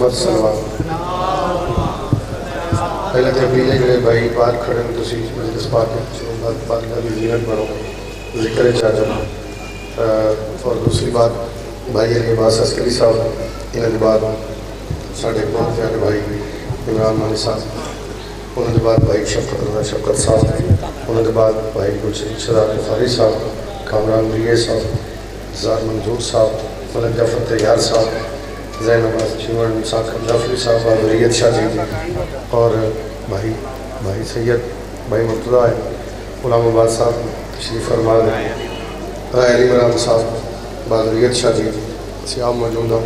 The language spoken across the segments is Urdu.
محمد صلی اللہ علیہ وسلم۔ پہلے تو اپیل ہے جڑے بھائی باہر کھڑے ہیں تسی مجلس پاک پاک کا بھی زینت بڑھو ذکر چاچا، اور دوسری بات بھائی علی عباس عسکری صاحب، انہوں نے بعد ساڑھے بہت پیارے بھائی عمران مانی صاحب، انہوں نے بعد بھائی شفقت صاحب، انہوں نے بعد بھائی شہزاد بخاری صاحب، کامران ریے صاحب، زار منظور صاحب، ملک جعفر تیار صاحب، زین عباس چیمن، ساکر جعفری صاحب، بابریت شاہ جی، اور بھائی سید بھائی مرتضیٰ ہے، غلام آباد صاحب تشریف فرما ہے، رائے علی مرام صاحب، بابریت شاہ جی سیاب موجود ہوں،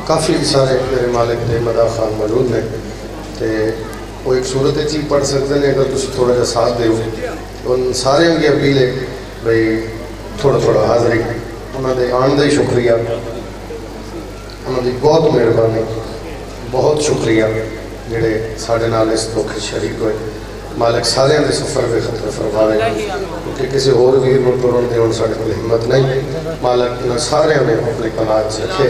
کافی سارے میرے مالک دے مدا خان موجود ہیں، وہ ایک صورت چیز پڑھ سکتے ہیں اگر تسی تھوڑا جا ساتھ دے ہو، ان سارے کی اپیل ہے بھئی تھوڑا تھوڑا حاضری، انہوں نے آن دے شکریہ، انہوں نے بہت مہربانی، بہت شکریہ جڑے ساڑھے نال اس دکھ شریک ہوئے، مالک سارے دے سفر بے خطر فرماوے، کیونکہ کسی اور ویر نو توڑن دے ان ساڑھے کو ہمت نہیں، مالک انہوں سارے ہمیں اپنے قناعت سے رکھے،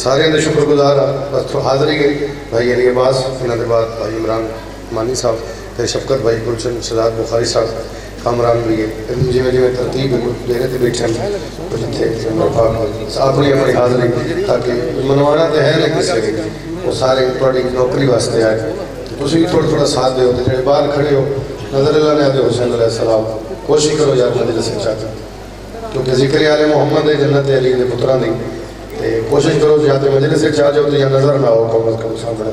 سارے دے شکر گزار بس تو حاضری گئی، بھائی علی عباس، انہوں نے بعد بھائی عمران مانی صاحب، پھر شفقت بھائی گلشن شہزاد بخاری صاحب، کامران بھی ہے، جی میں ترتیب دینے تھے بیٹھے اپنی حاضری تاکہ منوانا تو ہے نہیں کسی بھی، وہ سارے تھوڑی نوکری واسطے آئے، تو تسی بھی تھوڑا تھوڑا ساتھ دے ہوتے جڑے باہر کھڑے ہو، نظر اللہ نے آدھے حسین علیہ السلام، کوشش کرو یار مجلس سے چاہتا، کیونکہ ذکر آل محمد ہے جنت علی دے پتران دی، کوشش کرو جاتے مجلس سے چاہ جاؤ تو یا نظر نہ ہو کم از کم سامنے،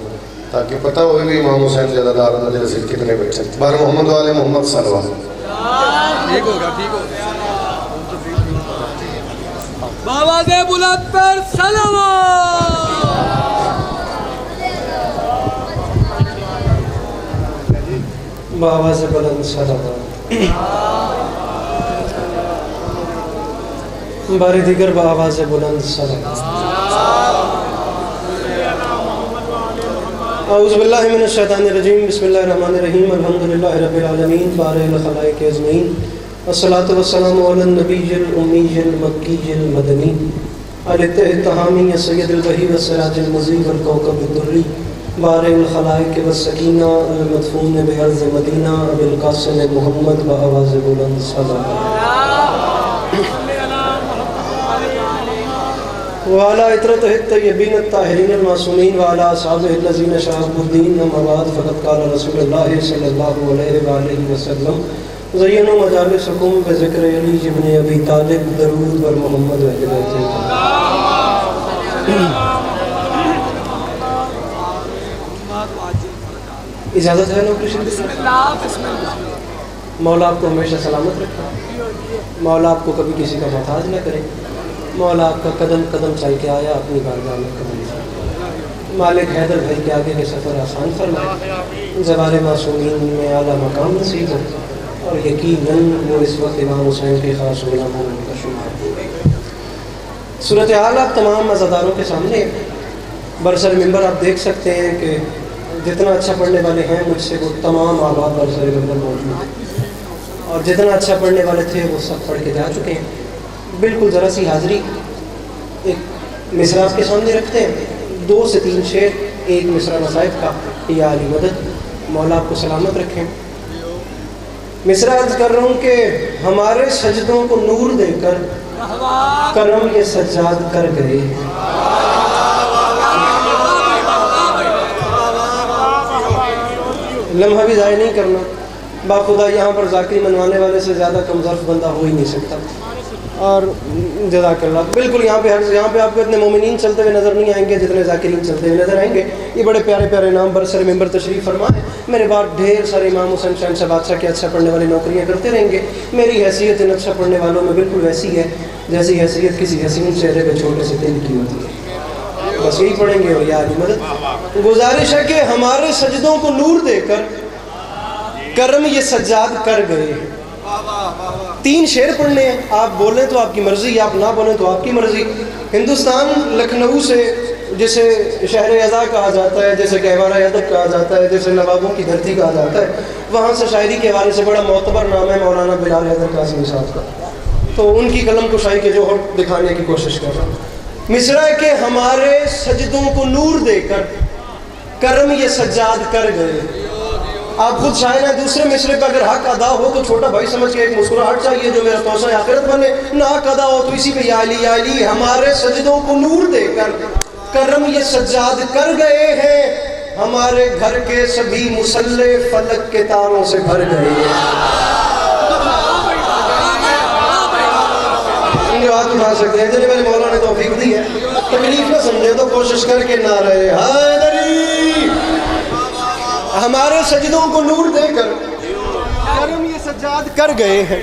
تاکہ پتہ ہوئے بھی امام حسین زیادہ دار مجلس سے کتنے بیٹھے بار محمد والے محمد صلی اللہ علیہ وسلم۔ ٹھیک ہوگا بابا دے بلند پر سلام۔ بابا سے بلند سلام، بار دیگر بابا سے بلند سلام۔ اعوذ باللہ من الشیطان الرجیم، بسم اللہ الرحمن الرحیم، الحمدللہ رب العالمین، بارئ الخلائق اجمعین، والصلاة والسلام علی النبی الامی المکی المدنی، الاتحامی السید البہی والسراج المضیء والکوكب الدری، بارئ الخلائق والسکینہ المدفون بارض مدینہ، ابی القاسم محمد بآواز بلند سلام۔ وعلى عطرته الطيبين الطاهرين المعصومين وعلى أصحابه الذين شهدوا الدين، أما بعد فقد قال رسول الله صلى الله عليه وآله وسلم: زينوا مجالسكم بذكر علي بن أبي طالب، درود بر محمد وآل بیت۔ اجازت ہے نوکری شریف؟ مولا آپ کو ہمیشہ سلامت رکھے، مولا آپ کو کبھی کسی کا محتاج نہ کرے، مولا آپ کا قدم قدم چل کے آیا اپنی بارگاہ میں قدم چل، مالک حیدر بھائی کے آگے کے سفر آسان فرمائے، زوار معصومین میں اعلیٰ مقام نصیب ہو، اور یقیناً وہ اس وقت امام حسین کے خاص غلاموں کا شمار۔ صورتحال آپ تمام عزاداروں کے سامنے برسر ممبر آپ دیکھ سکتے ہیں کہ جتنا اچھا پڑھنے والے ہیں مجھ سے وہ تمام آباد برسر ممبر موجود ہیں، اور جتنا اچھا پڑھنے والے تھے وہ سب پڑھ کے جا چکے ہیں۔ بالکل ذرا سی حاضری، ایک مصرع آپ کے سامنے رکھتے ہیں، 2 سے 3 شعر، ایک مصرع نصائب کا، یا علی مدد، مولا آپ کو سلامت رکھیں۔ مصرع عرض کر رہا ہوں کہ ہمارے سجدوں کو نور دے کر کرم یہ سجاد کر گئے، لمحہ بھی ضائع نہیں کرنا، باخدا یہاں پر ذاکری منوانے والے سے زیادہ کم ظرف بندہ ہو ہی نہیں سکتا، اور جزاک اللہ۔ بالکل یہاں پہ آپ کو اتنے مومنین چلتے ہوئے نظر نہیں آئیں گے جتنے ذاکرین چلتے ہوئے نظر آئیں گے۔ یہ بڑے پیارے پیارے نام برسر ممبر تشریف فرمائے، میرے بعد ڈھیر سارے امام حسین شہنشاہ بادشاہ کے اچھا پڑھنے والی نوکریاں کرتے رہیں گے۔ میری حیثیت ان اچھا پڑھنے والوں میں بالکل ویسی ہے جیسی حیثیت کسی حسین چہرے پہ چھوٹے سے دل کی ہوتی ہے، بس یہی پڑھیں گے، اور یا علی مدد۔ گزارش ہے کہ ہمارے سجدوں کو نور دے کر کرم یہ سجاد کر گئے۔ 3 شعر پڑھنے ہیں، آپ بولیں تو آپ کی مرضی، آپ نہ بولیں تو آپ کی مرضی۔ ہندوستان لکھنؤ سے جسے شہر ازاں کہا جاتا ہے، جیسے گہوارہ ادب کہا جاتا ہے، جیسے نوابوں کی دھرتی کہا جاتا ہے، وہاں سے شاعری کے حوالے سے بڑا معتبر نام ہے مولانا بلال حیدر قاسمی صاحب کا، تو ان کی قلم کشائی کے جوہر دکھانے کی کوشش کر رہا ہوں۔ مصرع کہ ہمارے سجدوں کو نور دے کر کرم یہ سجاد کر گئے. آپ خود شاعر ہیں, دوسرے مصرے پہ اگر حق ادا ہو تو چھوٹا بھائی سمجھ کے ایک مسکراہٹ چاہیے جو میرا توسع آخرت بنے. نہ حق ادا ہو تو اسی پہ یا علی یا علی ہمارے سجدوں کو نور دے کر کرم یہ سجاد کر گئے ہیں. ہمارے گھر کے سبھی مصلے فلک کے تاروں سے بھر گئے ہیں. ہاتھ اٹھا سکتے ہیں جنہیں میرے مولا نے توفیق دی ہے. تکلیف نہ سمجھے تو کوشش کر کے نہ رہے. حیدری ہمارے سجدوں کو نور دے کر کرم یہ سجاد کر گئے ہیں.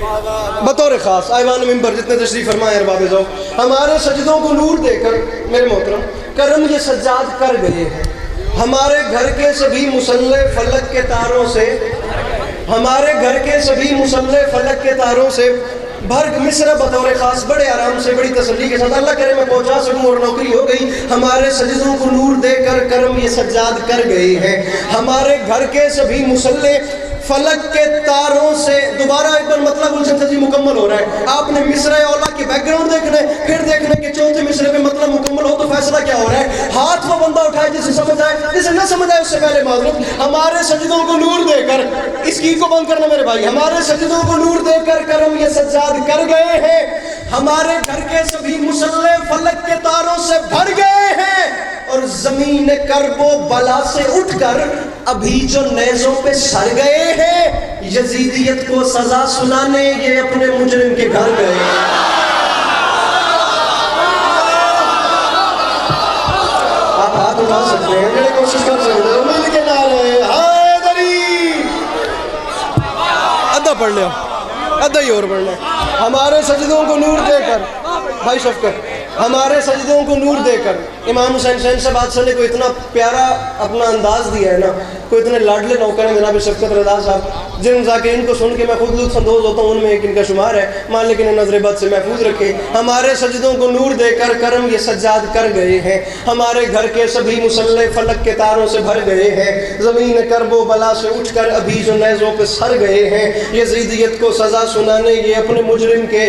بطور خاص ایوان ممبر جتنے تشریف فرمائے ارباب ذوق, ہمارے سجدوں کو نور دے کر میرے محترم کرم یہ سجاد کر گئے ہیں. ہمارے گھر کے سبھی مصلے فلک کے تاروں سے, ہمارے گھر کے سبھی مصلے فلک کے تاروں سے بھر. مصرع بطور خاص بڑے آرام سے بڑی تسلی کے ساتھ, اللہ کرے میں پہنچا سکوں اور نوکری ہو گئی. ہمارے سجدوں کو نور دے کر کرم یہ سجاد کر گئے ہیں. ہمارے گھر کے سبھی مصلے فلک کے تاروں سے. دوبارہ ایک بار مطلب گلشن جی مکمل ہو رہا ہے. آپ نے مصرع اولا کے بیک گراؤنڈ دیکھنا ہے, پھر دیکھنا ہے کہ چوتھے مصرع میں مطلب مکمل ہو تو فیصلہ کیا ہو رہا ہے. ہاتھ وہ بندہ اٹھائے جسے سمجھ آئے, جسے نہ سمجھ آئے اس سے پہلے معذرت. ہمارے سجدوں کو نور دے کر, اس کی کو بند کرنا میرے بھائی, ہمارے سجدوں کو نور دے کر کرم یہ سجاد کر گئے ہیں. ہمارے گھر کے سبھی مصلے فلک کے تاروں سے بھر گئے ہیں. اور زمین کرب و بلا سے اٹھ کر ابھی جو نیزوں پہ سر گئے ہیں, یزیدیت کو سزا سنانے یہ اپنے مجرم کے گھر گئے. آپ ہاتھ اٹھا سکتے ہیں, میرے کوشش کر سکتے ہیں, مل کے نعرے حیدری. ادھا پڑھ لیا, ادھا ہی اور پڑھ لیا. ہمارے سجدوں کو نور دے کر, بھائی شفقت, ہمارے سجدوں کو نور دے کر. امام حسین سے بادشاہ نے کوئی اتنا پیارا اپنا انداز دیا ہے نا, کوئی اتنے لاڈلے نوکر ہیں جناب شفقت رضا صاحب, جن ذاکرین کو سن کے میں خود لطف اندوز ہوتا ہوں, ان میں ایک ان کا شمار ہے. مالک نے نظر بد سے محفوظ رکھے. ہمارے سجدوں کو نور دے کر کرم یہ سجاد کر گئے ہیں. ہمارے گھر کے سبھی مصلے فلک کے تاروں سے بھر گئے ہیں. زمین کرب و بلا سے اٹھ کر ابھی جو نیزوں پہ سر گئے ہیں, یزیدیت کو سزا سنانے یہ اپنے مجرم کے.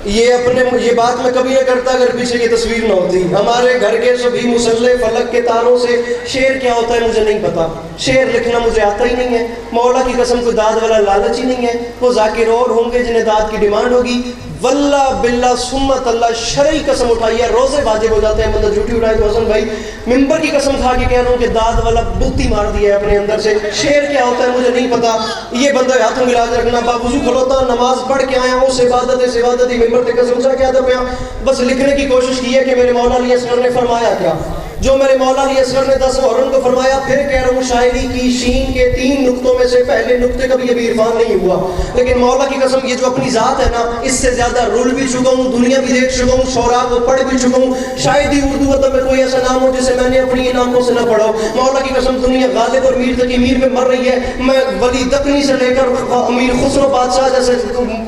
یہ بات میں کبھی نہ کرتا اگر پیچھے کی تصویر نہ ہوتی. ہمارے گھر کے سبھی مصلے فلک کے تاروں سے. شعر کیا ہوتا ہے مجھے نہیں پتا, شعر لکھنا مجھے آتا ہی نہیں ہے. مولا کی قسم کوئی داد والا لالچ ہی نہیں ہے. وہ ذاکر اور ہوں گے جنہیں داد کی ڈیمانڈ ہوگی. واللہ باللہ سمت اللہ شرعی قسم اٹھائیے, روزے واجب ہو جاتے ہیں, بندہ جھوٹی اٹھائے تو حسن بھائی ممبر کی قسم کھا کے کہہ رہا ہوں کہ داد والا بوتی مار دیا ہے اپنے اندر سے. شعر کیا ہوتا ہے مجھے نہیں پتا. یہ بندہ ہاتھوں ملا کے رکھنا, باوضو کھلوتا نماز پڑھ کے آیا ہوں, عبادت ہی ممبر تے قسم سے کیا دبیا. بس لکھنے کی کوشش کی ہے کہ میرے مولا علی اصغر نے فرمایا کیا, جو میرے مولا علی اصغر نے 10 محرم کو فرمایا. پھر کہہ رہا ہوں شاعری کی شین کے 3 نقطوں میں سے پہلے نقطے کا بھی ابھی عرفان نہیں ہوا, لیکن مولا کی قسم یہ جو اپنی ذات ہے نا, اس سے زیادہ رول بھی چکا ہوں, دنیا بھی دیکھ چکا ہوں, شعراء کو پڑھ بھی چکا ہوں. شاید ہی اردو ادب میں کوئی ایسا نام ہو جسے میں نے اپنی ان آنکھوں سے نہ پڑھا ہو. مولا کی قسم دنیا غالب اور میر تقی میر میں مر رہی ہے. میں ولی دکنی سے لے کر امیر خسرو بادشاہ جیسے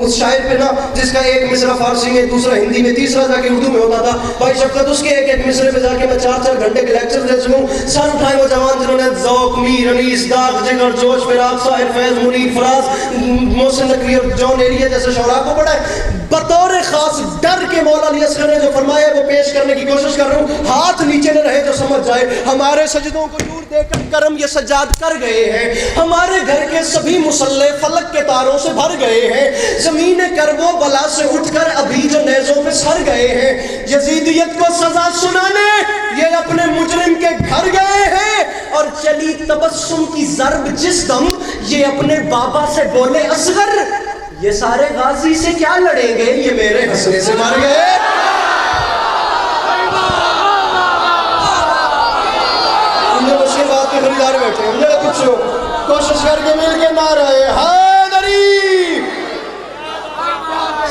اس شاعر پہ نا, جس کا ایک مصرع فارسی میں, دوسرا ہندی میں, تیسرا جا کے اردو میں ہوتا تھا. بھائی شفقت اس کے ایک مصرے پہ جا کے میں 4 گھنٹے کے لیکچر دے سکوں. سر اٹھائے وہ جوان جنہوں نے ذوق, میر, انیس, داغ, جگر, جوش, فراق, ساحر, فیض, منیر, فراز, محسن نقوی اور جون ایریا جیسے شعراء کو پڑھا ہے. بطور خاص ڈر کے مولا علی اصغر نے جو فرمایا وہ پیش کرنے کی کوشش کر رہا ہوں. ہاتھ نیچے نہ رہے جو سمجھ جائے. ہمارے سجدوں کو نور دے کر کرم یہ سجاد کر گئے ہیں. ہمارے گھر کے سبھی مصلے فلک کے تاروں سے بھر گئے ہیں. زمین کرب و بلا سے اٹھ کر ابھی جو نیزوں پہ سر گئے ہیں, یزیدیت کو سزا سنانے یہ اپنے مجرم کے گھر گئے ہیں. اور چلی تبسم کی ضرب جس دم یہ اپنے بابا سے بولے اصغر, یہ سارے غازی سے کیا لڑیں گے, یہ میرے حسنے سے مر گئے. مشکل بات کے خریدار بیٹھے ہیں, میرے کچھ کوشش کر کے مل کے نہ رہے. حیدری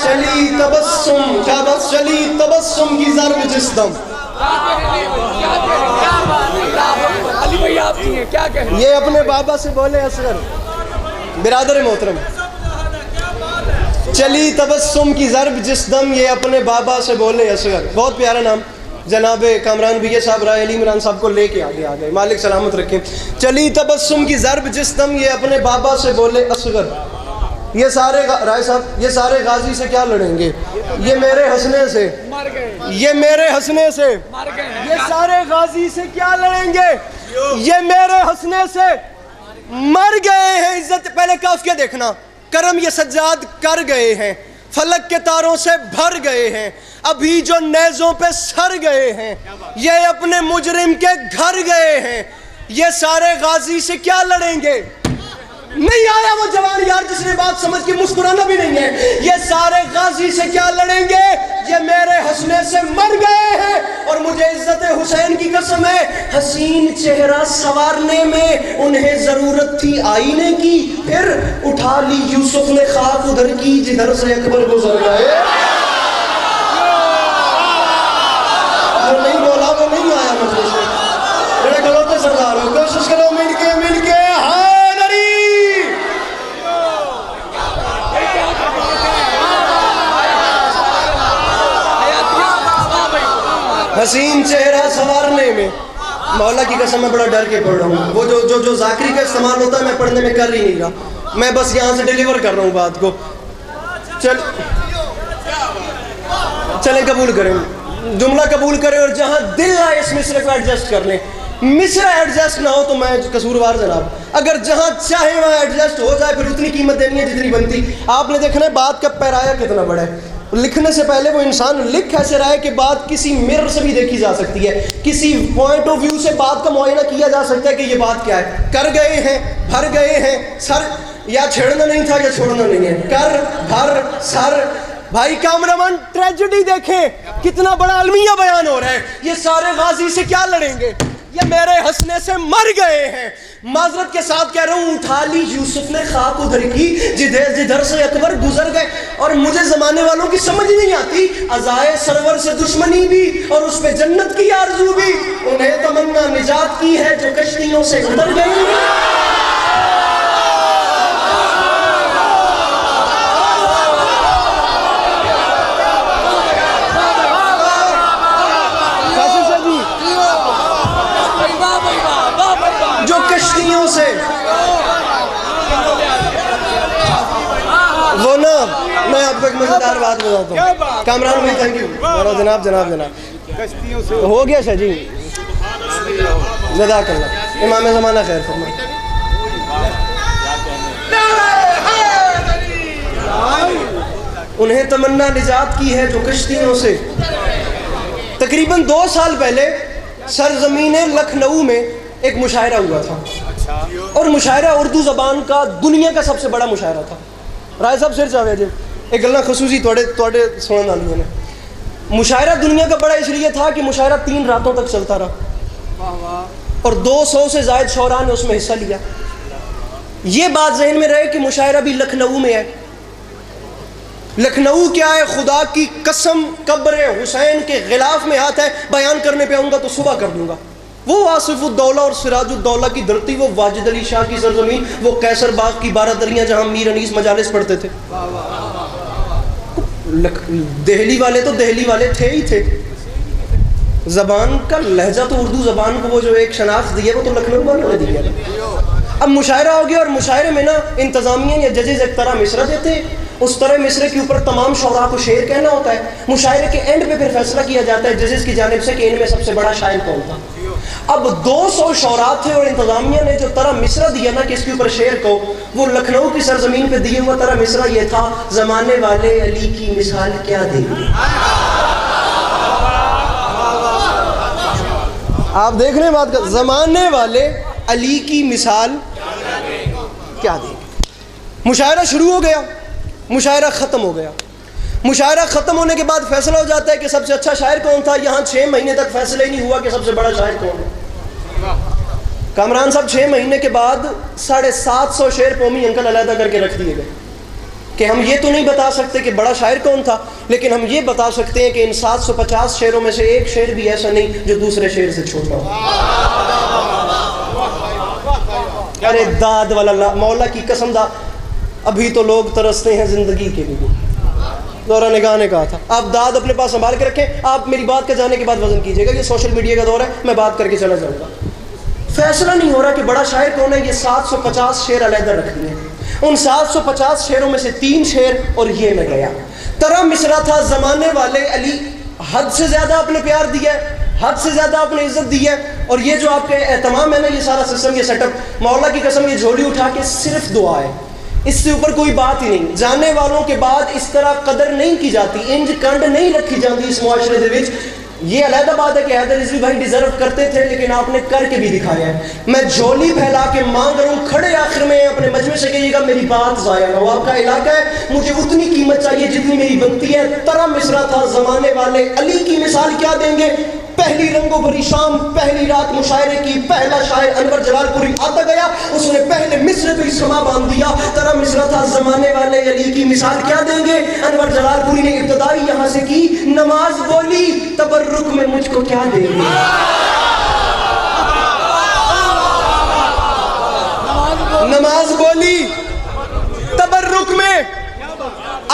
چلی تبسم, کیا بس چلی تبسم کی ضرب جس دم, یہ اپنے بابا سے بولے اصغر. برادر محترم, چلی تبسم کی ضرب جس دم یہ اپنے بابا سے بولے اصغر. بہت پیارا نام. جناب کامران بھیا صاحب رائے علی عمران صاحب کو لے کے آگے آ گئے, مالک سلامت رکھیں. چلی تبسم کی ضرب جس دم یہ اپنے بابا سے بولے اصغر. یہ سارے رائے صاحب یہ سارے غازی سے کیا لڑیں گے؟ یہ میرے ہنسنے سے، یہ میرے ہنسنے سے، یہ سارے غازی سے کیا لڑیں گے؟ یہ میرے ہنسنے سے مر گئے ہیں۔ عزت پہلے قافیہ دیکھنا، کرم یہ سجاد کر گئے ہیں، فلک کے تاروں سے بھر گئے ہیں، ابھی جو نیزوں پہ سر گئے ہیں، یہ اپنے مجرم کے گھر گئے ہیں۔ یہ سارے غازی سے کیا لڑیں گے؟ نہیں آیا وہ جوان یار جس نے بات سمجھ کے مسکرانا بھی نہیں ہے۔ یہ سارے غازی سے کیا لڑیں گے؟ یہ میرے ہنسنے سے مر گئے ہیں، اور مجھے عزت حسین کی قسم ہے، حسین چہرہ سنوارنے میں انہیں ضرورت تھی آئینے کی، پھر اٹھا لی یوسف نے خاک ادھر کی جدھر سے اکبر گزر گئے۔ وہ نہیں بولا، وہ نہیں آیا مجلس میں۔ میرے گلوتے سردار ہو، کوشش کرو مل کے حسین چہرہ سنوارنے میں۔ مولا کی قسم میں بڑا ڈر کے پڑھ رہا ہوں، وہ جو ذاکری کا استعمال ہوتا ہے میں پڑھنے میں کر ہی نہیں رہا، میں بس یہاں سے ڈیلیور کر رہا ہوں بات کو۔ چلیں قبول کریں، جملہ قبول کریں، اور جہاں دل آئے اس مصرے کو ایڈجسٹ کر لیں۔ مصرع ایڈجسٹ نہ ہو تو میں قصوروار جناب، اگر جہاں چاہے وہاں ایڈجسٹ ہو جائے پھر اتنی قیمت دینی ہے جتنی بنتی۔ آپ نے دیکھنا ہے بات کا پیرایا کتنا بڑا ہے۔ لکھنے سے پہلے وہ انسان لکھ ایسے رہا ہے کہ بات کسی مرر سے بھی دیکھی جا سکتی ہے، کسی پوائنٹ آف ویو سے بات کا معائنہ کیا جا سکتا ہے کہ یہ بات کیا ہے۔ کر گئے ہیں، بھر گئے ہیں، سر یا چھیڑنا نہیں تھا یا چھوڑنا نہیں ہے، کر بھر سر۔ بھائی کیمرامن ٹریجڈی دیکھیں، کتنا بڑا المیہ بیان ہو رہا ہے۔ یہ سارے غازی سے کیا لڑیں گے؟ یہ میرے ہنسنے سے مر گئے ہیں۔ معذرت کے ساتھ کہہ رہا ہوں، اٹھا لی یوسف نے خاک ادھر کی جدھر سے اکبر گزر گئے۔ اور مجھے زمانے والوں کی سمجھ نہیں آتی، عزائے سرور سے دشمنی بھی اور اس پہ جنت کی آرزو بھی، انہیں تمنا نجات کی ہے جو کشتیوں سے اتر گئی۔ سے وہ نا میں آپ کو ایک مزیدار بات بتاتا ہوں۔ کامران بھائی تھینک یو، جناب جناب جناب ہو گیا شاہ جی، جزاک اللہ، امام زمانہ خیر فرمائے۔ انہیں تمنا نجات کی ہے جو کشتیوں سے۔ تقریباً 2 سال پہلے سرزمین لکھنؤ میں ایک مشاعرہ ہوا تھا، اور مشاعرہ اردو زبان کا دنیا کا سب سے بڑا مشاعرہ تھا۔ رائے صاحب سر چاہے جی ایک گلنا خصوصی توڑے سنن والی نے، مشاعرہ دنیا کا بڑا اس لیے تھا کہ مشاعرہ 3 راتوں تک چلتا رہا، اور 200 سے زائد شعراء نے اس میں حصہ لیا۔ یہ بات ذہن میں رہے کہ مشاعرہ بھی لکھنؤ میں ہے۔ لکھنؤ کیا ہے؟ خدا کی قسم قبر حسین کے غلاف میں ہاتھ ہے، بیان کرنے پہ آؤں گا تو صبح کر دوں گا۔ وہ آصف الدولہ اور سراج الدولہ کی دھرتی، وہ واجد علی شاہ کی سرزمین، وہ قیصر باغ کی 12 دریاں جہاں میر انیس مجالس پڑھتے تھے۔ دہلی والے تو دہلی والے تھے ہی تھے، زبان کا لہجہ تو اردو زبان کو وہ جو ایک شناخت دی ہے وہ تو لکھنؤ والوں نے دی ہے۔ اب مشاعرہ ہو گیا، اور مشاعرے میں نا انتظامیہ یا ججز ایک طرح مصرع دیتے ہیں، اس طرح مصرے کے اوپر تمام شعراء کو شعر کہنا ہوتا ہے۔ مشاعرے کے اینڈ پہ پھر فیصلہ کیا جاتا ہے ججز کی جانب سے کہ ان میں سب سے بڑا شاعر کون تھا۔ اب 200 شعراء تھے، اور انتظامیہ نے جو طرح مصرع دیا نا کہ اس کے اوپر شعر کو، وہ لکھنؤ کی سرزمین پہ دیے ہوا طرح مصرع یہ تھا: زمانے والے علی کی مثال کیا دیں گے۔ آپ دیکھ رہے ہیں بات کا، زمانے والے علی کی مثال کیا دیں گے۔ مشاعرہ شروع ہو گیا، مشاعرہ ختم ہو گیا۔ مشاعرہ ختم ہونے کے بعد فیصلہ ہو جاتا ہے کہ سب سے اچھا شاعر کون تھا۔ یہاں 6 مہینے تک فیصلہ ہی نہیں ہوا کہ سب سے بڑا شاعر کون ہے۔ کامران صاحب 6 مہینے کے بعد 750 شعر قومی انکل علیحدہ کر کے رکھ دیے گئے کہ ہم یہ تو نہیں بتا سکتے کہ بڑا شاعر کون تھا، لیکن ہم یہ بتا سکتے ہیں کہ ان 750 شعروں میں سے ایک شعر بھی ایسا نہیں جو دوسرے شعر سے چھوٹا ہو۔ ارے داد والا مولا کی قسم دا، ابھی تو لوگ ترستے ہیں زندگی کے لیے۔ دورہ نگاہ نے کہا تھا آپ داد اپنے پاس سنبھال کے رکھیں، آپ میری بات کے جانے کے بعد وزن کیجئے گا، یہ سوشل میڈیا کا دور ہے، میں بات کر کے چلا جاؤں گا۔ فیصلہ نہیں ہو رہا کہ بڑا شاعر کون ہے، یہ 750 شعر علیحدہ رکھ دیے۔ ان 750 شعروں میں سے 3 شعر اور یہ میں گیا. ترا مصرع تھا زمانے والے علی، حد سے زیادہ آپ نے پیار دیا ہے، حد سے زیادہ آپ نے عزت دی ہے. اور یہ جو آپ کے اہتمام ہے نا، یہ سارا سسٹم، یہ سیٹ اپ، مولا کی قسم یہ جھولی اٹھا کے صرف دعا ہے، اس سے اوپر کوئی بات ہی نہیں. جانے والوں کے بعد اس طرح قدر نہیں کی جاتی، انج کنڈ نہیں رکھی جاتی اس معاشرے دے وچ. یہ علیحدہ بات ہے کہ حیدر رضوی بھائی ڈیزرو کرتے تھے، لیکن آپ نے کر کے بھی دکھایا ہے. میں جھولی پھیلا کے مانگ رہا ہوں، کھڑے آخر میں اپنے مجمع سے کہیے گا میری بات ضائع نہ ہو، آپ کا علاقہ ہے، مجھے اتنی قیمت چاہیے جتنی میری بنتی ہے. ترا مصرع تھا زمانے والے علی کی مثال کیا دیں گے؟ پہلی رنگوں بھری شام، پہلی رات مشاعرے کی، پہلا شاعر انور جلال پوری آتا گیا، اس نے پہلے مصرے پہ سما باندھ دیا. ترا مصرع تھا زمانے والے علی کی مثال کیا دیں گے؟ انور جلال پوری نے ابتدائی یہاں سے کی، نماز بولی تبرک میں مجھ کو کیا دیں گے؟ نماز بولی تبرک میں.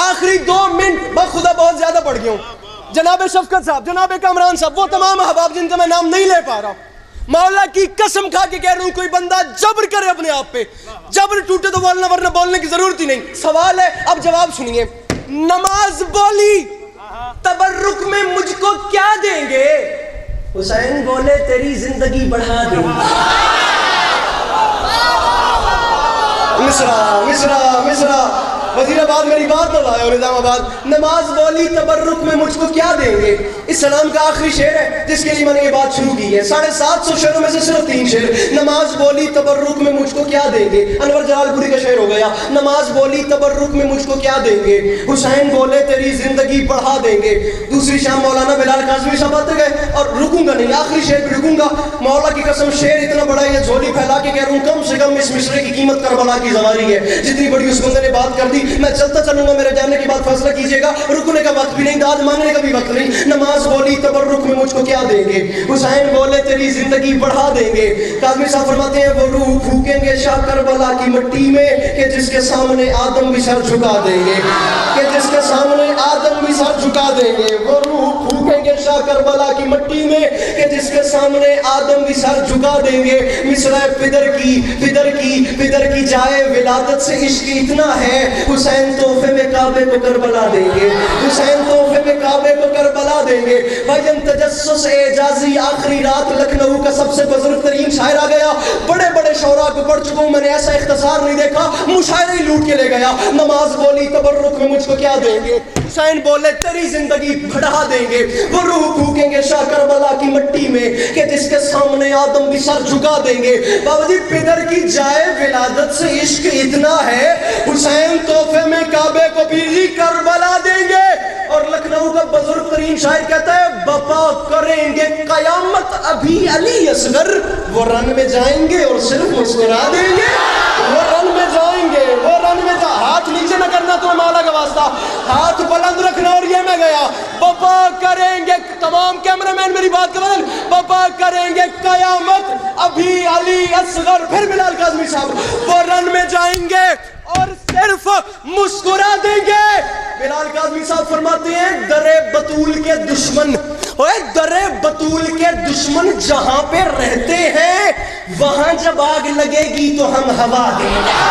آخری 2 منٹ میں خدا بہت زیادہ پڑھ گیا ہوں. جناب شفقت صاحب، جناب کامران صاحب، وہ تمام احباب جن کا میں نام نہیں لے پا رہا، مولا کی قسم کھا کے کہہ رہا ہوں، کوئی بندہ جبر کرے اپنے آپ پہ، جبر ٹوٹے تو بولنا، ورنہ بولنے کی ضرورت ہی نہیں. سوال ہے، اب جواب سنیے. نماز بولی تبرک میں مجھ کو کیا دیں گے؟ حسین بولے تیری زندگی بڑھا دیں گے. مصرع وزیر آباد میری بات نہ لائے، اور نظام آباد. نماز بولی تبرک میں مجھ کو کیا دیں گے؟ اس سلام کا آخری شعر ہے جس کے لیے میں نے یہ بات شروع کی ہے. 750 شعروں میں سے صرف 3 شعر. نماز بولی تبرک میں مجھ کو کیا دیں گے؟ انور جلال پوری کا شعر ہو گیا. نماز بولی تبرک میں مجھ کو کیا دیں گے؟ حسین بولے تیری زندگی بڑھا دیں گے. دوسری شام مولانا بلال قاسمی صاحب آتے گئے، اور رکوں گا نہیں، آخری شعر پہ رکوں گا. مولا کی قسم شعر اتنا بڑا ہے، جھولی پھیلا کے کہہ رہا ہوں، کم سے کم اس مصرے کی قیمت کربلا کی زواری ہے. جتنی بڑی اس بندے نے بات کر دی، میں چلتا چلوں گا، میرے جانے کے بعد فیصلہ کیجئے گا. رکنے کا وقت بھی نہیں، داد مانگنے کا بھی وقت نہیں. نماز بولی تبرک میں مجھ کو کیا دیں گے؟ حسین بولے تیری زندگی بڑھا دیں گے. کاظمی صاحب فرماتے ہیں وہ روح پھونکیں گے شاہ کربلا کی مٹی میں، کہ جس کے سامنے آدم بھی سر جھکا دیں گے، کہ جس کے سامنے آدم بھی سر جھکا دیں گے. وہ روح پھونکیں گے شاہ کربلا کی مٹی میں، کہ جس کے سامنے آدم بھی سر جھکا دیں گے. مصرع پدر کی جائے ولادت سے عشق اتنا ہے، حسین تحفے میں کعبے کو کربلا دیں گے، حسین تحفے میں کعبے کو کربلا دیں گے. بھائی تجسس اعجازی آخری رات لکھنؤ کا سب سے بزرگ ترین شاعر آ گیا. بڑے بڑے شعراء کو پڑھ چکا ہوں میں نے، ایسا اختصار نہیں دیکھا، مشاعرے ہی لوٹ کے لے گیا. نماز بولی تبرک میں مجھ کو کیا دیں گے؟ حسین بولے تیری زندگی بڑھا دیں گے. وہ روح پھونکیں گے شاہ کربلا کی مٹی میں، کہ جس کے سامنے آدم بھی سر جھکا دیں گے. بابا جی پدر کی جائے ولادت سے عشق اتنا ہے، حسین تحفے میں کعبے کو بھی کربلا دیں گے. اور لکھنؤ کا بزرگ ترین شاعر کہتا ہے بپا کریں گے قیامت ابھی علی اصغر. وہ رن میں جائیں گے اور صرف مسکرا دیں گے، وہ رن میں جائیں گے، وہ رن میں ہاتھ نیچے نہ کرنا تو مولا کا واسطہ، ہاتھ بلند رکھنا. اور یہ میں گیا بپا کریں گے، تمام کیمرہ مین میری بات کا بدل، بپا کریں گے قیامت ابھی علی اصغر. پھر بلال قاسمی صاحب وہ رن میں جائیں گے اور صرف مسکرا دیں گے. بلال قاسمی صاحب فرماتے ہیں در بطول کے دشمن، در بطول کے دشمن جہاں پہ رہتے ہیں، وہاں جب آگ لگے گی تو ہم ہوا دیں گے.